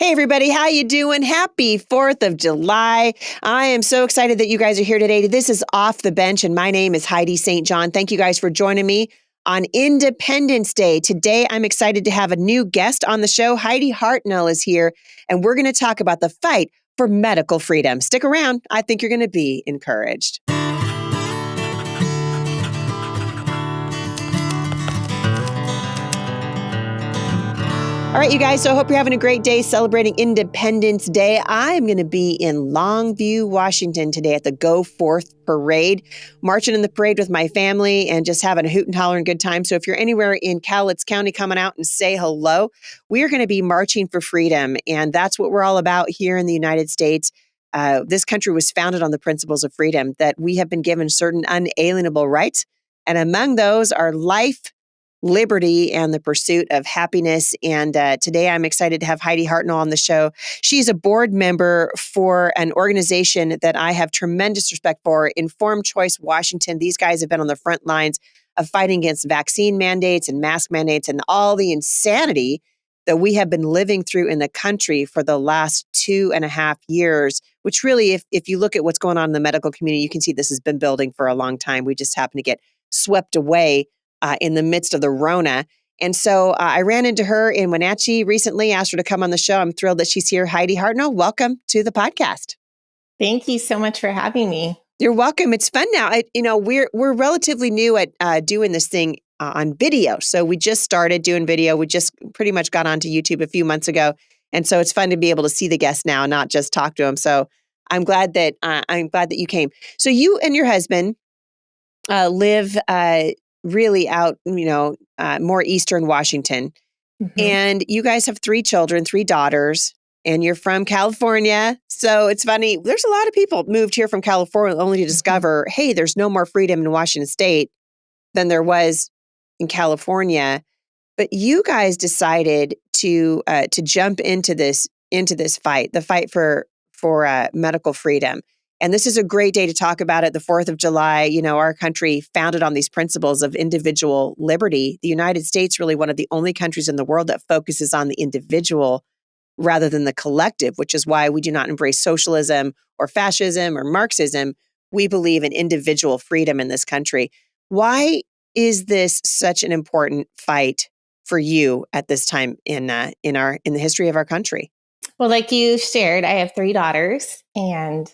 Hey everybody, how you doing? Happy 4th of July. I am so excited that you guys are here today. This is Off the Bench and my name is Heidi St. John. Thank you guys for joining me on Independence Day. Today I'm excited to have a new guest on the show. Heidi Hartnell is here and we're going to talk about the fight for medical freedom. Stick around. I think you're going to be encouraged. All right, you guys, so I hope you're having a great day celebrating Independence Day. I'm going to be in Longview, Washington today at the Go Forth Parade, marching in the parade with my family and just having a hoot and holler and good time. So if you're anywhere in Cowlitz County, coming out and say hello. We are going to be marching for freedom, and that's what we're all about here in the United States. This country was founded on the principles of freedom, that we have been given certain unalienable rights, and among those are life, liberty, and the pursuit of happiness. And today I'm excited to have Heidi Hartnell on the show. She's a board member for an organization that I have tremendous respect for, Informed Choice Washington. These guys have been on the front lines of fighting against vaccine mandates and mask mandates and all the insanity that we have been living through in the country for the last 2.5 years, which really, if you look at what's going on in the medical community, you can see this has been building for a long time. We just happen to get swept away in the midst of the Rona. And so I ran into her in Wenatchee recently, asked her to come on the show. I'm thrilled that she's here. Heidi Hartnell, welcome to the podcast. Thank you so much for having me. You're welcome. It's fun now. We're relatively new at doing this thing on video. So we just started doing video. We just pretty much got onto YouTube a few months ago. And so it's fun to be able to see the guests now, not just talk to them. So I'm glad that you came. So you and your husband live really out, more eastern Washington. Mm-hmm. And you guys have 3 children, 3 daughters, and you're from California. So it's funny. There's a lot of people moved here from California only to discover, hey, there's no more freedom in Washington State than there was in California. But you guys decided to jump into this fight, the fight for medical freedom. And this is a great day to talk about it. The 4th of July, our country founded on these principles of individual liberty. The United States really one of the only countries in the world that focuses on the individual rather than the collective, which is why we do not embrace socialism or fascism or Marxism. We believe in individual freedom in this country. Why is this such an important fight for you at this time in the history of our country? Well, like you shared, I have 3 daughters, and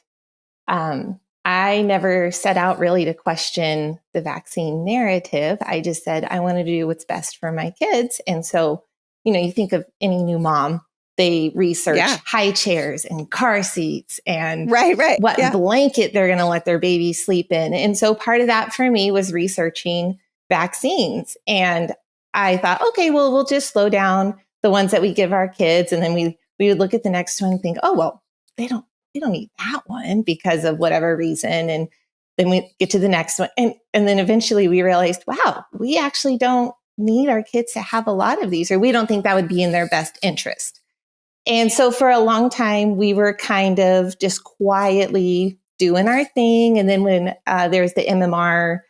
I never set out really to question the vaccine narrative. I just said, I want to do what's best for my kids. And so, you think of any new mom, they research high chairs and car seats and what blanket they're going to let their baby sleep in. And so part of that for me was researching vaccines. And I thought, okay, well, we'll just slow down the ones that we give our kids. And then we would look at the next one and think, oh, well, they don't need that one because of whatever reason. And then we get to the next one. And then eventually we realized, wow, we actually don't need our kids to have a lot of these, or we don't think that would be in their best interest. And so for a long time, we were kind of just quietly doing our thing. And then when there was the MMR,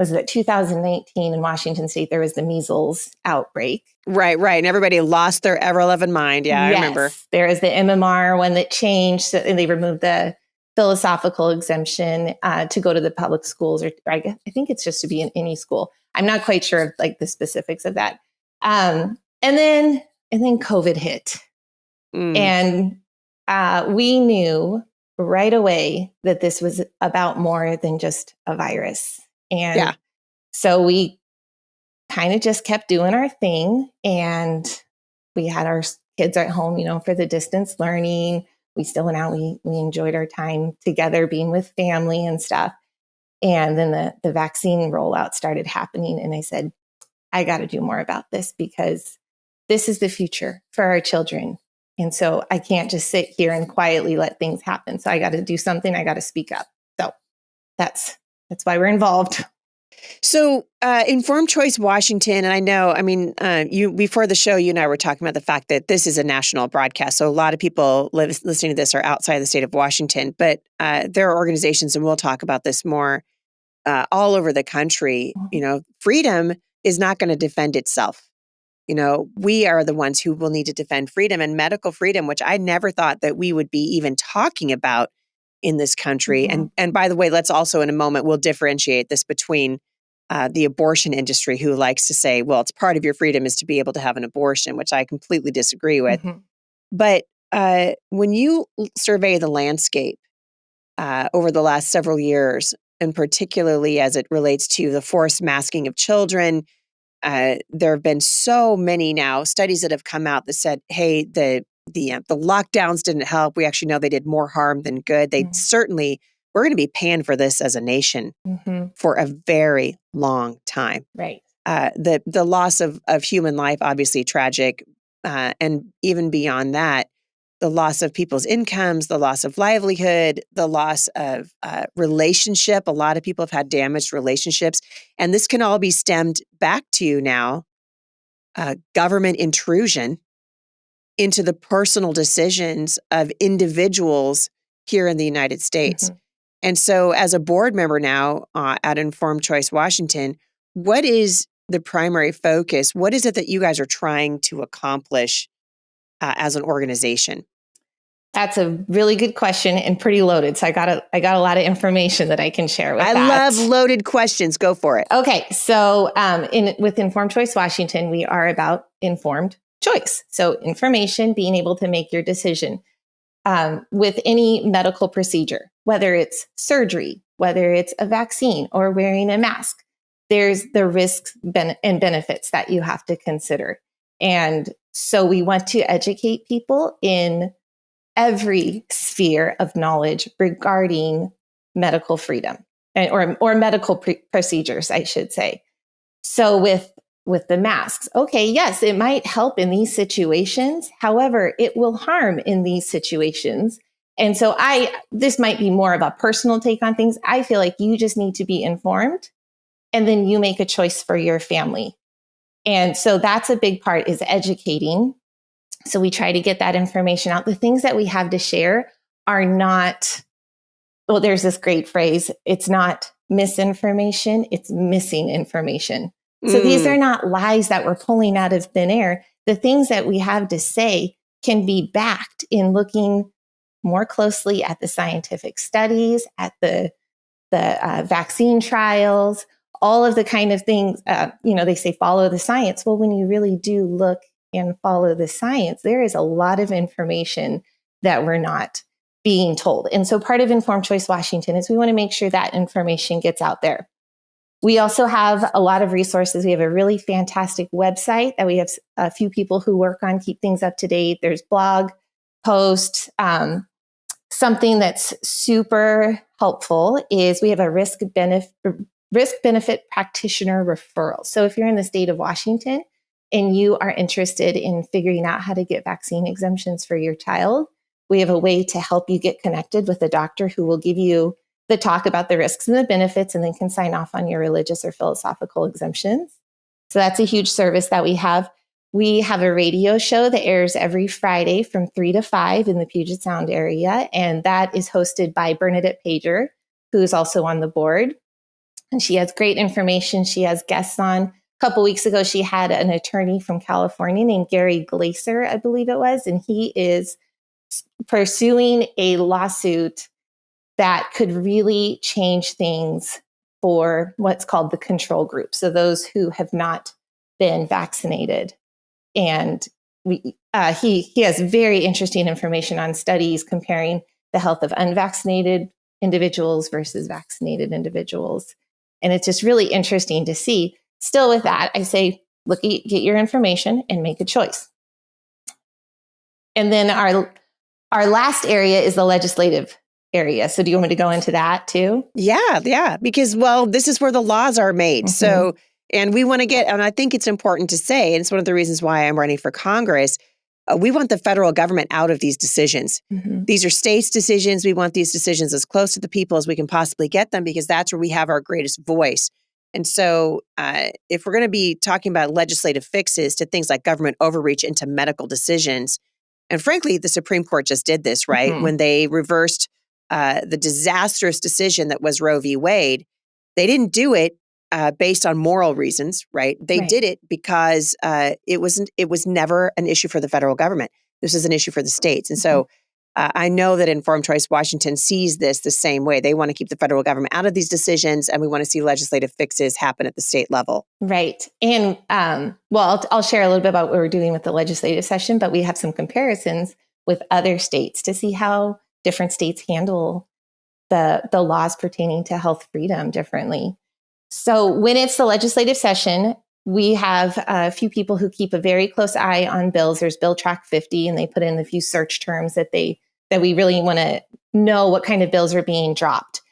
was it 2019 in Washington State, there was the measles outbreak. Right. And everybody lost their ever-loving mind. Yeah, I remember. There was the MMR one that changed, and they removed the philosophical exemption to go to the public schools, or I think it's just to be in any school. I'm not quite sure of the specifics of that. And then COVID hit. And we knew right away that this was about more than just a virus. And so we kind of just kept doing our thing, and we had our kids at home, for the distance learning. We still went out. We enjoyed our time together, being with family and stuff. And then the vaccine rollout started happening. And I said, I got to do more about this because this is the future for our children. And so I can't just sit here and quietly let things happen. So I got to do something. I got to speak up. So that's why we're involved. So Informed Choice Washington, and I know, you before the show, you and I were talking about the fact that this is a national broadcast. So a lot of people listening to this are outside the state of Washington, but there are organizations, and we'll talk about this more, all over the country. Freedom is not going to defend itself. we are the ones who will need to defend freedom and medical freedom, which I never thought that we would be even talking about in this country. Mm-hmm. And by the way, let's also in a moment, we'll differentiate this between the abortion industry, who likes to say, well, it's part of your freedom is to be able to have an abortion, which I completely disagree with. Mm-hmm. But when you survey the landscape over the last several years, and particularly as it relates to the forced masking of children, there have been so many now studies that have come out that said, hey, the lockdowns didn't help. We actually know they did more harm than good. They certainly, we're going to be paying for this as a nation for a very long time. Right. The loss of human life, obviously tragic. And even beyond that, the loss of people's incomes, the loss of livelihood, the loss of relationship. A lot of people have had damaged relationships. And this can all be stemmed back to now government intrusion into the personal decisions of individuals here in the United States. Mm-hmm. And so as a board member now at Informed Choice Washington, what is the primary focus? What is it that you guys are trying to accomplish as an organization? That's a really good question and pretty loaded. So I got a lot of information that I can share with that. I love loaded questions. Go for it. Okay. So with Informed Choice Washington, we are about informed choice. So information, being able to make your decision with any medical procedure, whether it's surgery, whether it's a vaccine or wearing a mask, there's the risks and benefits that you have to consider. And so we want to educate people in every sphere of knowledge regarding medical freedom or medical procedures, I should say. So with the masks, okay, yes, it might help in these situations. However, it will harm in these situations. And so this might be more of a personal take on things. I feel like you just need to be informed and then you make a choice for your family. And so that's a big part, is educating. So we try to get that information out. The things that we have to share are not, well, there's this great phrase, it's not misinformation, it's missing information. So these are not lies that we're pulling out of thin air. The things that we have to say can be backed in looking more closely at the scientific studies, at the vaccine trials, all of the kind of things, they say follow the science. Well, when you really do look and follow the science, there is a lot of information that we're not being told. And so part of Informed Choice Washington is we want to make sure that information gets out there. We also have a lot of resources. We have a really fantastic website that we have a few people who work on, keep things up to date. There's blog posts. Something that's super helpful is we have a risk benefit practitioner referral. So if you're in the state of Washington and you are interested in figuring out how to get vaccine exemptions for your child, we have a way to help you get connected with a doctor who will give you the talk about the risks and the benefits and then can sign off on your religious or philosophical exemptions. So that's a huge service that we have. We have a radio show that airs every Friday from 3 to 5 in the Puget Sound area. And that is hosted by Bernadette Pager, who's also on the board. And she has great information. She has guests on. A couple weeks ago, she had an attorney from California named Gary Glaser, I believe it was. And he is pursuing a lawsuit that could really change things for what's called the control group. So those who have not been vaccinated. And he has very interesting information on studies comparing the health of unvaccinated individuals versus vaccinated individuals. And it's just really interesting to see. Still with that, I say, get your information and make a choice. And then our last area is the legislative area. So do you want me to go into that too? Yeah. Because, well, this is where the laws are made. Mm-hmm. So, and we want to and I think it's important to say, and it's one of the reasons why I'm running for Congress, we want the federal government out of these decisions. Mm-hmm. These are states' decisions. We want these decisions as close to the people as we can possibly get them, because that's where we have our greatest voice. And so if we're going to be talking about legislative fixes to things like government overreach into medical decisions, and frankly, the Supreme Court just did this, right? Mm-hmm. When they reversed the disastrous decision that was Roe v. Wade, they didn't do it based on moral reasons, right? They did it because it was never an issue for the federal government. This is an issue for the states. And so I know that Informed Choice Washington sees this the same way. They want to keep the federal government out of these decisions, and we want to see legislative fixes happen at the state level. Right. And well, I'll share a little bit about what we're doing with the legislative session, but we have some comparisons with other states to see how different states handle the laws pertaining to health freedom differently. So when it's the legislative session, we have a few people who keep a very close eye on bills. There's Bill Track 50, and they put in a few search terms that we really want to know what kind of bills are being dropped.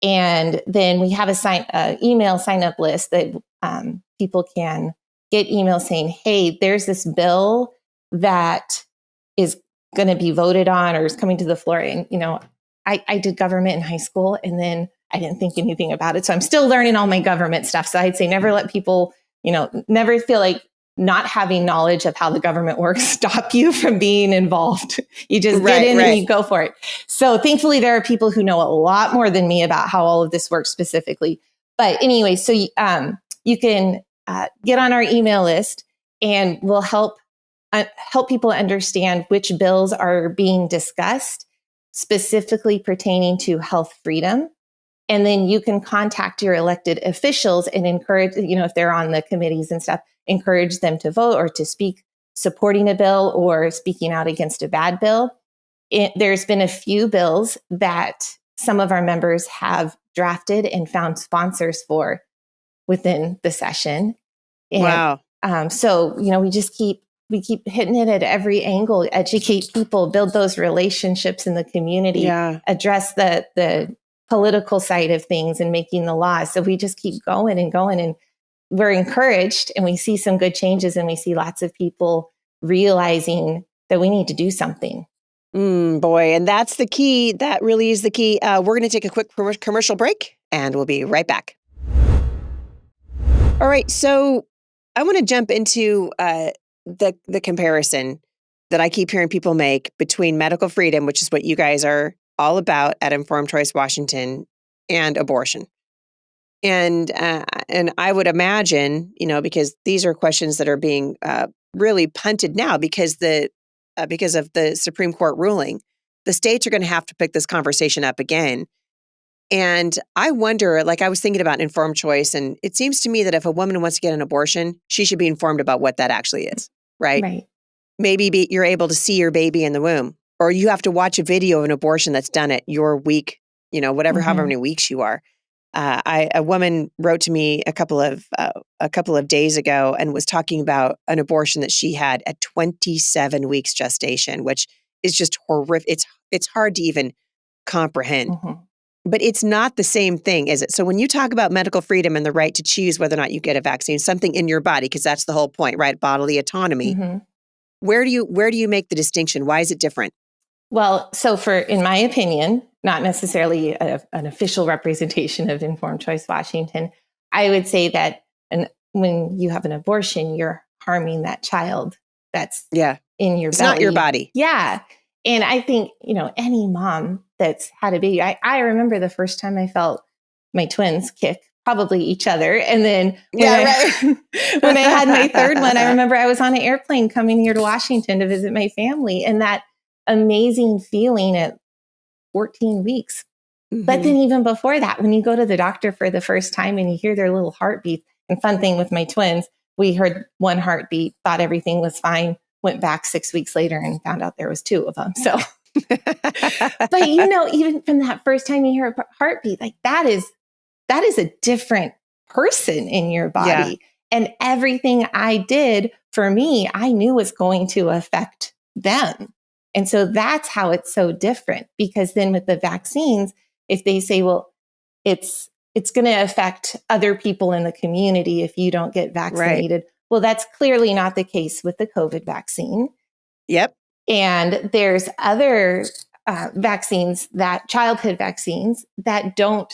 And then we have a email sign up list that people can get emails saying, hey, there's this bill that is going to be voted on or is coming to the floor. And, I did government in high school, and then I didn't think anything about it. So I'm still learning all my government stuff. So I'd say never let people, never feel like not having knowledge of how the government works stop you from being involved. You just get in and you go for it. So thankfully, there are people who know a lot more than me about how all of this works specifically. But anyway, so you can get on our email list, and we'll help people understand which bills are being discussed specifically pertaining to health freedom. And then you can contact your elected officials and encourage, if they're on the committees and stuff, encourage them to vote or to speak supporting a bill or speaking out against a bad bill. There's been a few bills that some of our members have drafted and found sponsors for within the session. And, wow. So, we keep hitting it at every angle, educate people, build those relationships in the community, address the political side of things and making the laws. So we just keep going and going, and we're encouraged, and we see some good changes, and we see lots of people realizing that we need to do something. Boy, and that's the key. That really is the key. We're going to take a quick commercial break, and we'll be right back. All right, so I want to jump into the comparison that I keep hearing people make between medical freedom, which is what you guys are all about at Informed Choice Washington, and abortion. And I would imagine, because these are questions that are being really punted now because of the Supreme Court ruling, the states are going to have to pick this conversation up again. And I wonder, like I was thinking about informed choice, and it seems to me that if a woman wants to get an abortion, she should be informed about what that actually is, right? Right. Maybe you're able to see your baby in the womb, or you have to watch a video of an abortion that's done at your week, however many weeks you are. A woman wrote to me a couple of days ago and was talking about an abortion that she had at 27 weeks gestation, which is just horrific. It's hard to even comprehend. But it's not the same thing, is it? So when you talk about medical freedom and the right to choose whether or not you get a vaccine, something in your body, because that's the whole point, right? Bodily autonomy. Where do you make the distinction? Why is it different? Well, so in my opinion, not necessarily an official representation of Informed Choice Washington, I would say that when you have an abortion, you're harming that child that's in your belly. It's not your body. Yeah. And I think, any mom that's had a baby, I remember the first time I felt my twins kick probably each other. And then when I had my third one, I remember I was on an airplane coming here to Washington to visit my family, and that amazing feeling at 14 weeks. But then even before that, when you go to the doctor for the first time and you hear their little heartbeat, and fun thing with my twins, we heard one heartbeat, thought everything was fine, went back 6 weeks later and found out there was two of them. So, but even from that first time you hear a heartbeat, like that is a different person in your body. Yeah. And everything I did for me, I knew was going to affect them. And so that's how it's so different, because then with the vaccines, if they say, well, it's going to affect other people in the community if you don't get vaccinated. Right. Well, that's clearly not the case with the COVID vaccine. Yep. And there's other vaccines, childhood vaccines, that don't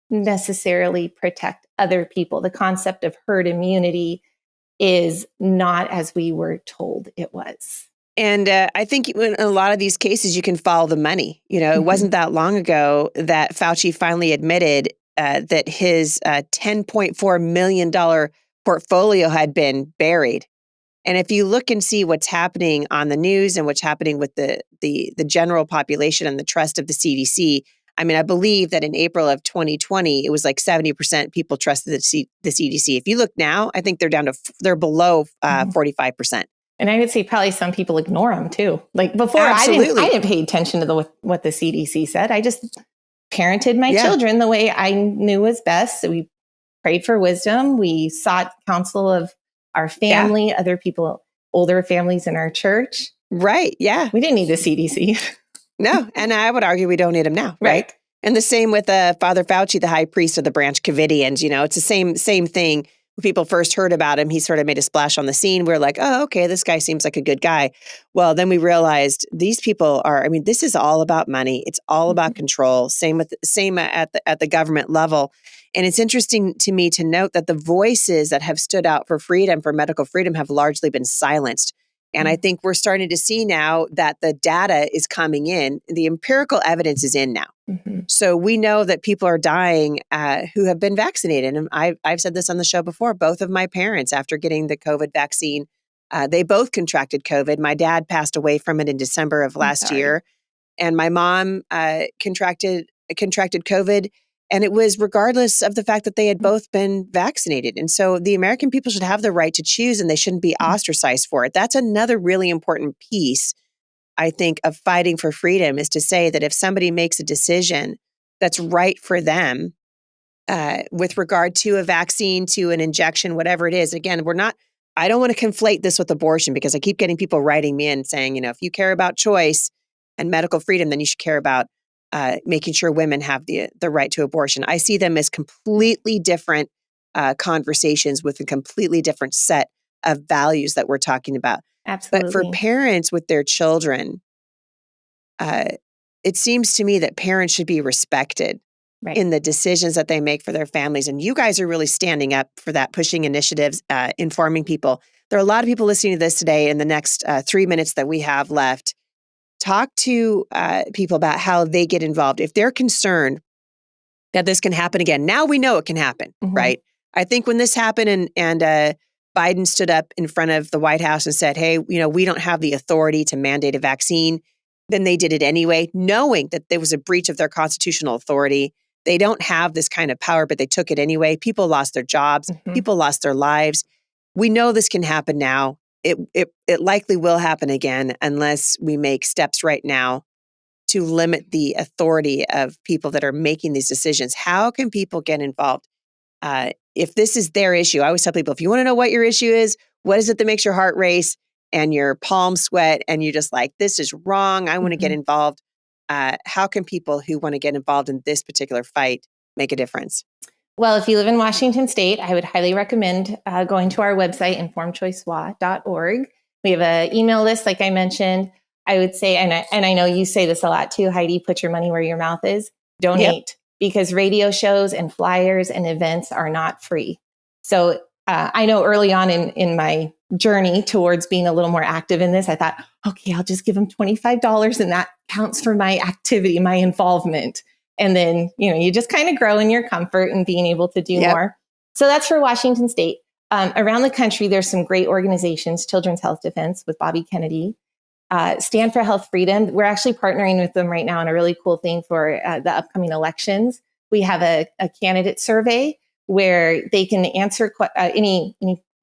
necessarily protect other people. The concept of herd immunity is not as we were told it was. And I think in a lot of these cases, you can follow the money. It wasn't that long ago that Fauci finally admitted that his $10.4 million portfolio had been buried. And if you look and see what's happening on the news and what's happening with the general population and the trust of the CDC, I mean, I believe that in April of 2020, it was like 70% people trusted the CDC. If you look now, I think they're below 45%. And I would say probably some people ignore them too. Like before, Absolutely. I didn't pay attention to what the CDC said. I just parented my children the way I knew was best. So we prayed for wisdom. We sought counsel of our family, other people, older families in our church. Right. Yeah. We didn't need the CDC. No. And I would argue we don't need them now. Right. And the same with Father Fauci, the high priest of the Branch Covidians. It's the same thing. When people first heard about him, he sort of made a splash on the scene. We're like, oh, okay, this guy seems like a good guy. Well, then we realized these people this is all about money. It's all about control. Same at the government level. And it's interesting to me to note that the voices that have stood out for freedom, for medical freedom, have largely been silenced. And I think we're starting to see now that the data is coming in. The empirical evidence is in now. So we know that people are dying who have been vaccinated. And I've said this on the show before. Both of my parents, after getting the COVID vaccine, they both contracted COVID. My dad passed away from it in December of last year. And my mom contracted COVID. And it was regardless of the fact that they had both been vaccinated. And so the American people should have the right to choose, and they shouldn't be ostracized for it. That's another really important piece, I think, of fighting for freedom, is to say that if somebody makes a decision that's right for them with regard to a vaccine, to an injection, whatever it is, again, I don't want to conflate this with abortion, because I keep getting people writing me in saying, if you care about choice and medical freedom, then you should care about making sure women have the right to abortion. I see them as completely different conversations with a completely different set of values that we're talking about. Absolutely. But for parents with their children, it seems to me that parents should be respected in the decisions that they make for their families. And you guys are really standing up for that, pushing initiatives, informing people. There are a lot of people listening to this today. In the next 3 minutes that we have left, talk to people about how they get involved. If they're concerned that this can happen again, now we know it can happen, right? I think when this happened and Biden stood up in front of the White House and said, hey, we don't have the authority to mandate a vaccine, then they did it anyway, knowing that there was a breach of their constitutional authority. They don't have this kind of power, but they took it anyway. People lost their jobs. People lost their lives. We know this can happen now. It likely will happen again unless we make steps right now to limit the authority of people that are making these decisions. How can people get involved? If this is their issue, I always tell people, if you want to know what your issue is, what is it that makes your heart race and your palms sweat and you're just like, this is wrong, I want to get involved. How can people who want to get involved in this particular fight make a difference? Well, if you live in Washington State, I would highly recommend going to our website, informedchoicewa.org. We have an email list, like I mentioned. I would say, and I know you say this a lot too, Heidi, put your money where your mouth is. Donate, because radio shows and flyers and events are not free. So I know early on in my journey towards being a little more active in this, I thought, okay, I'll just give them $25 and that counts for my activity, my involvement. And then, you just kind of grow in your comfort and being able to do more. So that's for Washington State. Around the country, there's some great organizations, Children's Health Defense with Bobby Kennedy, Stand for Health Freedom. We're actually partnering with them right now on a really cool thing for the upcoming elections. We have a candidate survey where they can answer, any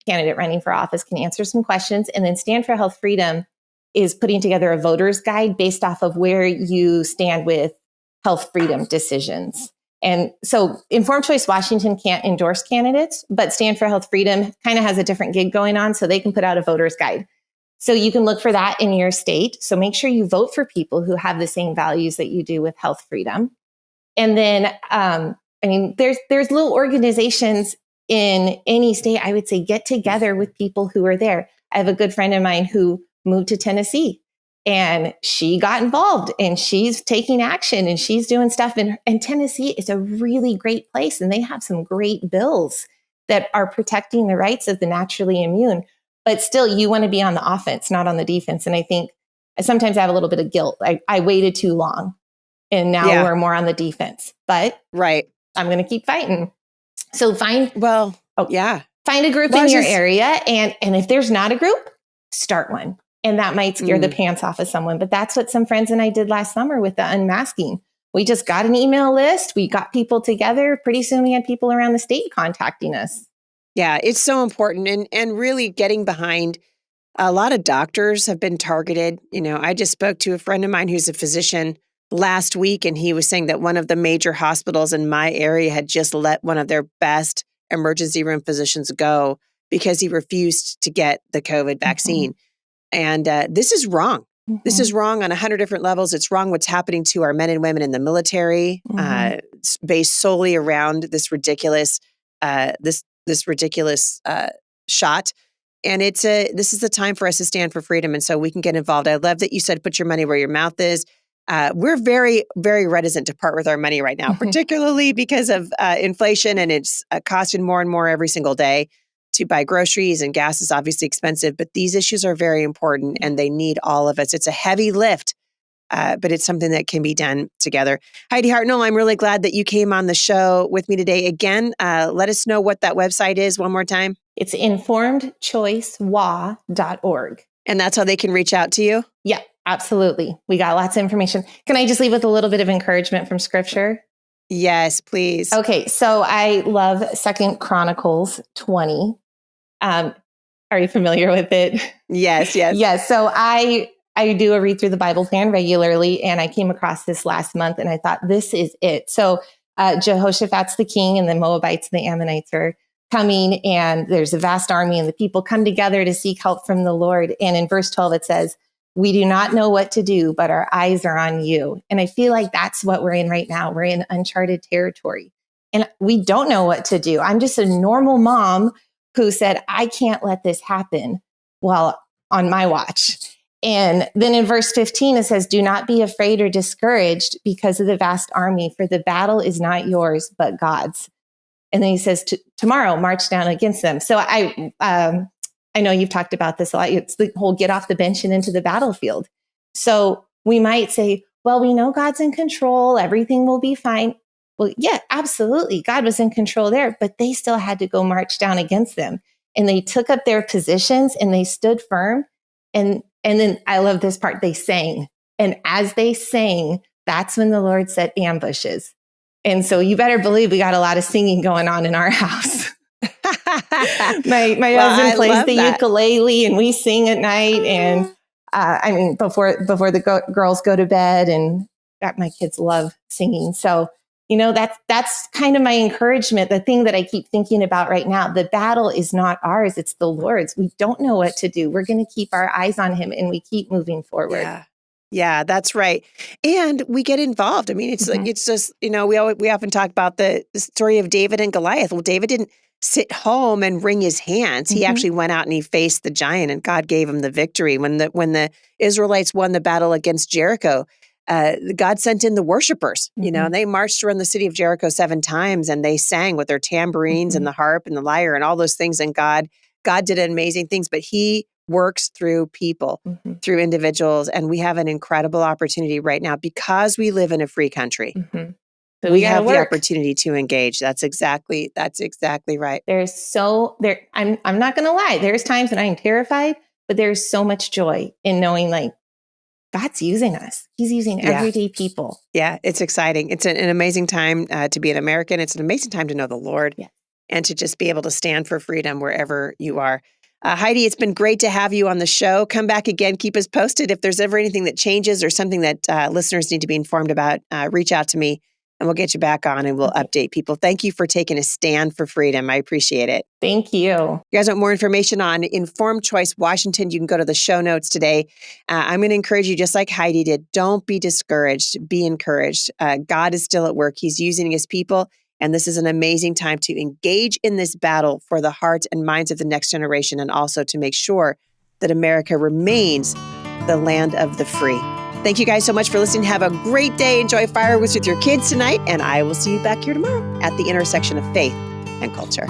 candidate running for office can answer some questions. And then Stand for Health Freedom is putting together a voter's guide based off of where you stand with health freedom decisions. And so Informed Choice Washington can't endorse candidates, but Stand for Health Freedom kind of has a different gig going on, so they can put out a voter's guide. So you can look for that in your state. So make sure you vote for people who have the same values that you do with health freedom. And then, there's little organizations in any state, I would say, get together with people who are there. I have a good friend of mine who moved to Tennessee. And she got involved and she's taking action and she's doing stuff. And Tennessee is a really great place. And they have some great bills that are protecting the rights of the naturally immune. But still, you want to be on the offense, not on the defense. And I think sometimes I have a little bit of guilt. I waited too long and now we're more on the defense. But I'm going to keep fighting. So find a group in your area. And if there's not a group, start one. And that might scare the pants off of someone. But that's what some friends and I did last summer with the unmasking. We just got an email list. We got people together. Pretty soon we had people around the state contacting us. Yeah, it's so important. And really getting behind. A lot of doctors have been targeted. I just spoke to a friend of mine who's a physician last week, and he was saying that one of the major hospitals in my area had just let one of their best emergency room physicians go because he refused to get the COVID vaccine. And this is wrong. This is wrong on 100 different levels. It's wrong what's happening to our men and women in the military, based solely around this ridiculous, shot. And this is the time for us to stand for freedom. And so we can get involved. I love that you said, put your money where your mouth is. We're very, very reticent to part with our money right now, particularly because of inflation, and it's costing more and more every single day to buy groceries, and gas is obviously expensive, but these issues are very important and they need all of us. It's a heavy lift, but it's something that can be done together. Heidi Hartnell, I'm really glad that you came on the show with me today. Again, let us know what that website is one more time. It's informedchoicewa.org. And that's how they can reach out to you? Yeah, absolutely. We got lots of information. Can I just leave with a little bit of encouragement from scripture? Yes, please. Okay, so I love 2 Chronicles 20. Are you familiar with it? Yes. Yes. So I do a read through the Bible plan regularly, and I came across this last month, and I thought, this is it. So Jehoshaphat's the king, and the Moabites and the Ammonites are coming, and there's a vast army, and the people come together to seek help from the Lord. And in verse 12, it says, "We do not know what to do, but our eyes are on you." And I feel like that's what we're in right now. We're in uncharted territory, and we don't know what to do. I'm just a normal mom who said, I can't let this happen while on my watch. And then in verse 15, it says, "Do not be afraid or discouraged because of the vast army, for the battle is not yours, but God's." And then he says, "Tomorrow, march down against them." So I know you've talked about this a lot. It's the whole get off the bench and into the battlefield. So we might say, well, we know God's in control. Everything will be fine. Well, yeah, absolutely. God was in control there, but they still had to go march down against them. And they took up their positions and they stood firm. And then I love this part, they sang. And as they sang, that's when the Lord set ambushes. And so you better believe we got a lot of singing going on in our house. My husband plays the ukulele, and we sing at night. And before the girls go to bed, and my kids love singing. So, that's kind of my encouragement. The thing that I keep thinking about right now, the battle is not ours. It's the Lord's. We don't know what to do. We're going to keep our eyes on him, and we keep moving forward. Yeah, that's right. And we get involved. I mean, it's like, it's just, we often talk about the story of David and Goliath. Well, David didn't sit home and wring his hands. He actually went out and he faced the giant, and God gave him the victory. When the Israelites won the battle against Jericho, God sent in the worshipers, and they marched around the city of Jericho 7 times, and they sang with their tambourines and the harp and the lyre and all those things. And God did amazing things, but he works through people, through individuals. And we have an incredible opportunity right now because we live in a free country. So we have the opportunity to engage. That's exactly right. I'm not going to lie. There's times when I'm terrified, but there's so much joy in knowing God's using us. He's using everyday people. Yeah, it's exciting. It's an amazing time to be an American. It's an amazing time to know the Lord and to just be able to stand for freedom wherever you are. Heidi, it's been great to have you on the show. Come back again. Keep us posted. If there's ever anything that changes or something that listeners need to be informed about, reach out to me and we'll get you back on and we'll update people. Thank you for taking a stand for freedom. I appreciate it. Thank you. You guys want more information on Informed Choice Washington, you can go to the show notes today. I'm going to encourage you, just like Heidi did, don't be discouraged. Be encouraged. God is still at work. He's using his people. And this is an amazing time to engage in this battle for the hearts and minds of the next generation, and also to make sure that America remains the land of the free. Thank you guys so much for listening. Have a great day. Enjoy fireworks with your kids tonight. And I will see you back here tomorrow at the intersection of faith and culture.